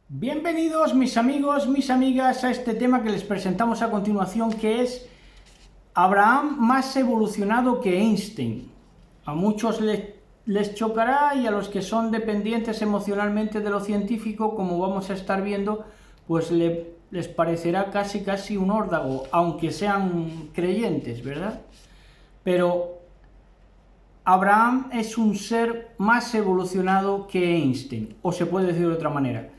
Bienvenidos mis amigos, mis amigas a este tema que les presentamos a continuación, que es Abraham más evolucionado que Einstein. A muchos les chocará, y a los que son dependientes emocionalmente de lo científico, como vamos a estar viendo, pues les parecerá casi un órdago, aunque sean creyentes, ¿verdad? Pero Abraham es un ser más evolucionado que Einstein, o se puede decir de otra manera.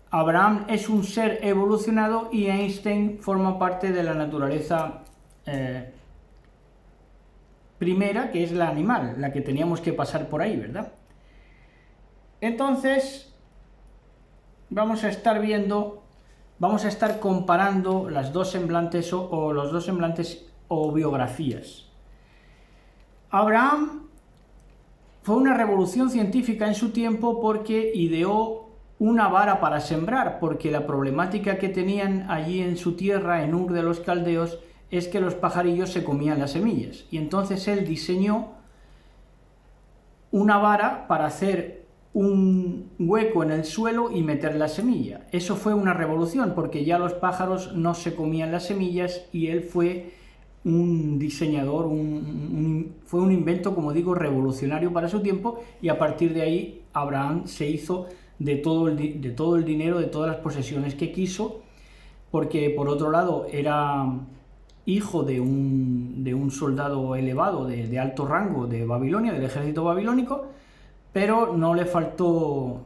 Abraham es un ser evolucionado y Einstein forma parte de la naturaleza primera, que es la animal, la que teníamos que pasar por ahí, ¿verdad? Entonces, vamos a estar comparando las dos semblantes o los dos semblantes o biografías. Abraham fue una revolución científica en su tiempo porque ideó una vara para sembrar, porque la problemática que tenían allí en su tierra, en Ur de los Caldeos, es que los pajarillos se comían las semillas. Y entonces él diseñó una vara para hacer un hueco en el suelo y meter la semilla. Eso fue una revolución, porque ya los pájaros no se comían las semillas y él fue un diseñador, fue un invento, como digo, revolucionario para su tiempo, y a partir de ahí Abraham se hizo de todo el dinero, de todas las posesiones que quiso, porque por otro lado era hijo de un soldado elevado, de alto rango de Babilonia, del ejército babilónico, pero no le faltó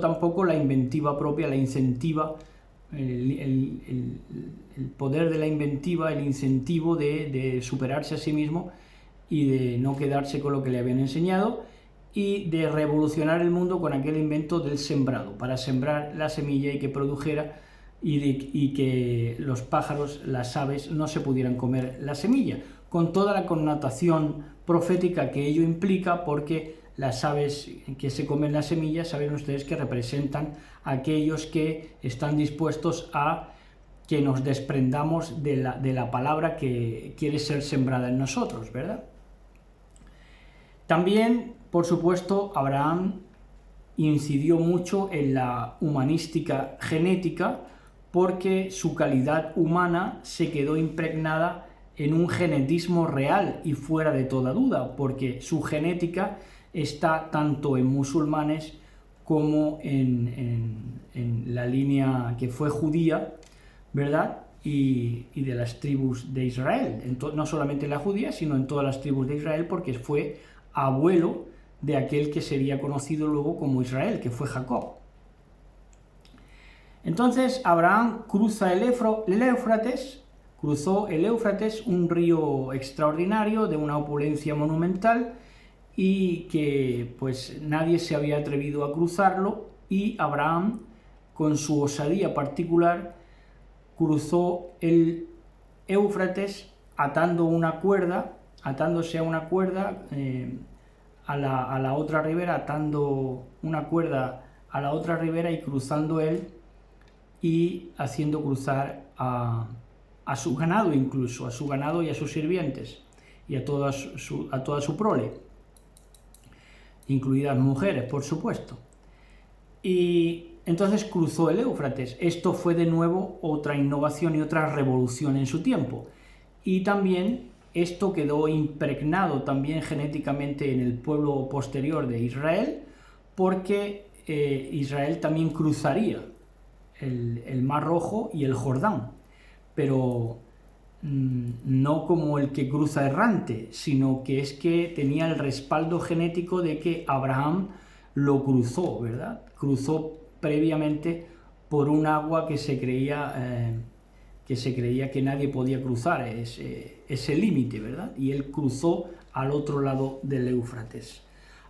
tampoco la inventiva propia, la incentiva, el poder de la inventiva, el incentivo de superarse a sí mismo y de no quedarse con lo que le habían enseñado, y de revolucionar el mundo con aquel invento del sembrado, para sembrar la semilla y que produjera, y que los pájaros, las aves, no se pudieran comer la semilla, con toda la connotación profética que ello implica, porque las aves que se comen la semilla, saben ustedes que representan a aquellos que están dispuestos a que nos desprendamos de la palabra que quiere ser sembrada en nosotros, ¿verdad? También, por supuesto, Abraham incidió mucho en la humanística genética, porque su calidad humana se quedó impregnada en un genetismo real y fuera de toda duda, porque su genética está tanto en musulmanes como en la línea que fue judía, ¿verdad? Y de las tribus de Israel, no solamente la judía, sino en todas las tribus de Israel, porque fue abuelo de aquel que sería conocido luego como Israel, que fue Jacob. Entonces Abraham cruza el Éufrates, cruzó el Éufrates, un río extraordinario de una opulencia monumental, y que pues nadie se había atrevido a cruzarlo, y Abraham, con su osadía particular, cruzó el Éufrates atándose a una cuerda a la otra ribera, atando una cuerda a la otra ribera y cruzando él, y haciendo cruzar a su ganado, incluso a su ganado y a sus sirvientes, y a toda su prole, incluidas mujeres, por supuesto. Y entonces cruzó el Éufrates. Esto fue de nuevo otra innovación y otra revolución en su tiempo. Y también esto quedó impregnado también genéticamente en el pueblo posterior de Israel, porque Israel también cruzaría el Mar Rojo y el Jordán, pero no como el que cruza errante, sino que es que tenía el respaldo genético de que Abraham lo cruzó, ¿verdad? Cruzó previamente por un agua que se creía que nadie podía cruzar, ese límite, ¿verdad? Y él cruzó al otro lado del Éufrates.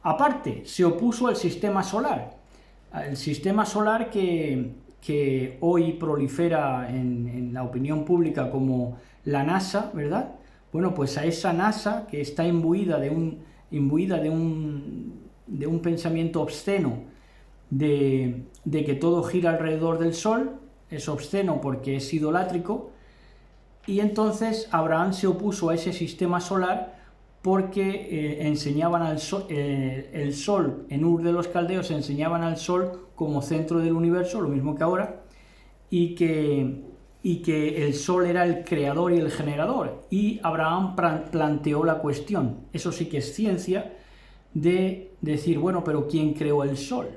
Aparte, se opuso al sistema solar. El sistema solar que hoy prolifera en la opinión pública como la NASA, ¿verdad? Bueno, pues a esa NASA, que está imbuida de un pensamiento obsceno de que todo gira alrededor del Sol, es obsceno porque es idolátrico, y entonces Abraham se opuso a ese sistema solar porque enseñaban al sol, el sol en Ur de los Caldeos, enseñaban al sol como centro del universo, lo mismo que ahora, y que el sol era el creador y el generador. Y Abraham planteó la cuestión, eso sí que es ciencia, de decir, bueno, pero ¿quién creó el sol?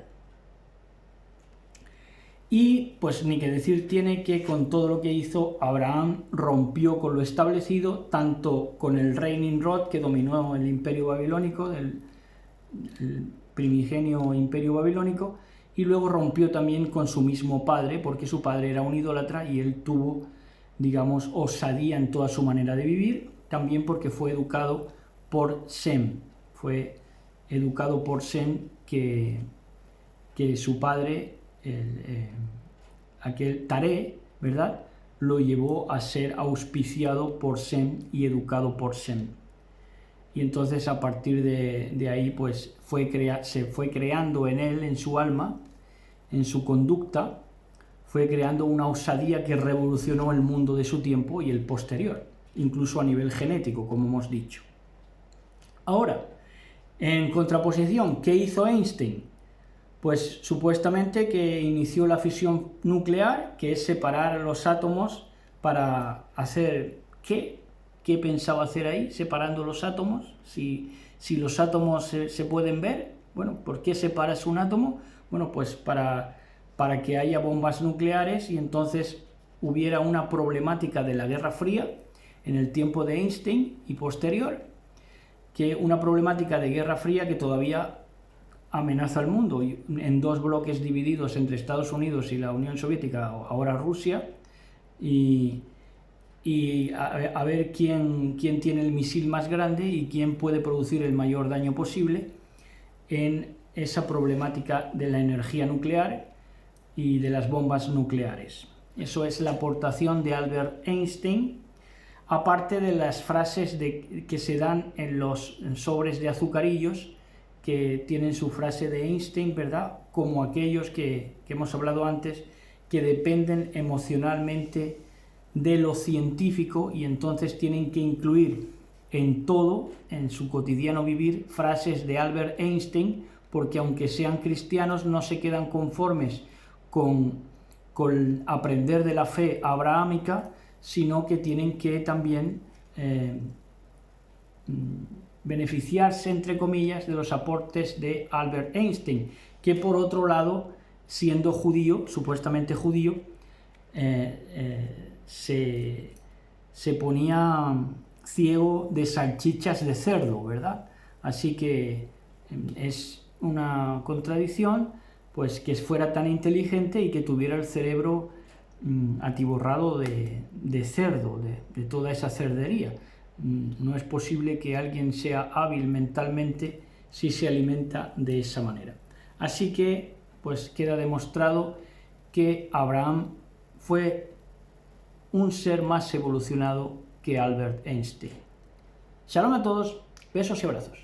Y pues ni que decir tiene que con todo lo que hizo, Abraham rompió con lo establecido, tanto con el rey Nimrod, que dominó el imperio babilónico, el primigenio imperio babilónico, y luego rompió también con su mismo padre, porque su padre era un idólatra y él tuvo, digamos, osadía en toda su manera de vivir, también porque fue educado por Sem, que su padre, aquel Taré, ¿verdad?, lo llevó a ser auspiciado por Sem y educado por Sem. Y entonces a partir de ahí pues se fue creando en él, en su alma, en su conducta, fue creando una osadía que revolucionó el mundo de su tiempo y el posterior, incluso a nivel genético, como hemos dicho. Ahora, en contraposición, ¿qué hizo Einstein? Pues supuestamente que inició la fisión nuclear, que es separar los átomos para hacer ¿qué? ¿Qué pensaba hacer ahí, separando los átomos? Si los átomos se pueden ver, bueno, ¿por qué separas un átomo? Bueno, pues para que haya bombas nucleares y entonces hubiera una problemática de la Guerra Fría en el tiempo de Einstein y posterior, que una problemática de Guerra Fría que todavía amenaza al mundo, en dos bloques divididos entre Estados Unidos y la Unión Soviética, ahora Rusia, y a ver quién tiene el misil más grande y quién puede producir el mayor daño posible en esa problemática de la energía nuclear y de las bombas nucleares. Eso es la aportación de Albert Einstein, aparte de las frases que se dan en los sobres de azucarillos, que tienen su frase de Einstein, ¿verdad?, como aquellos que hemos hablado antes, que dependen emocionalmente de lo científico y entonces tienen que incluir en todo, en su cotidiano vivir, frases de Albert Einstein, porque aunque sean cristianos no se quedan conformes con aprender de la fe abrahámica, sino que tienen que también beneficiarse, entre comillas, de los aportes de Albert Einstein, que por otro lado, siendo judío, supuestamente judío, se ponía ciego de salchichas de cerdo, ¿verdad? Así que es una contradicción, pues, que fuera tan inteligente y que tuviera el cerebro atiborrado de cerdo, de toda esa cerdería. No es posible que alguien sea hábil mentalmente si se alimenta de esa manera. Así que, pues, queda demostrado que Abraham fue un ser más evolucionado que Albert Einstein. Shalom a todos, besos y abrazos.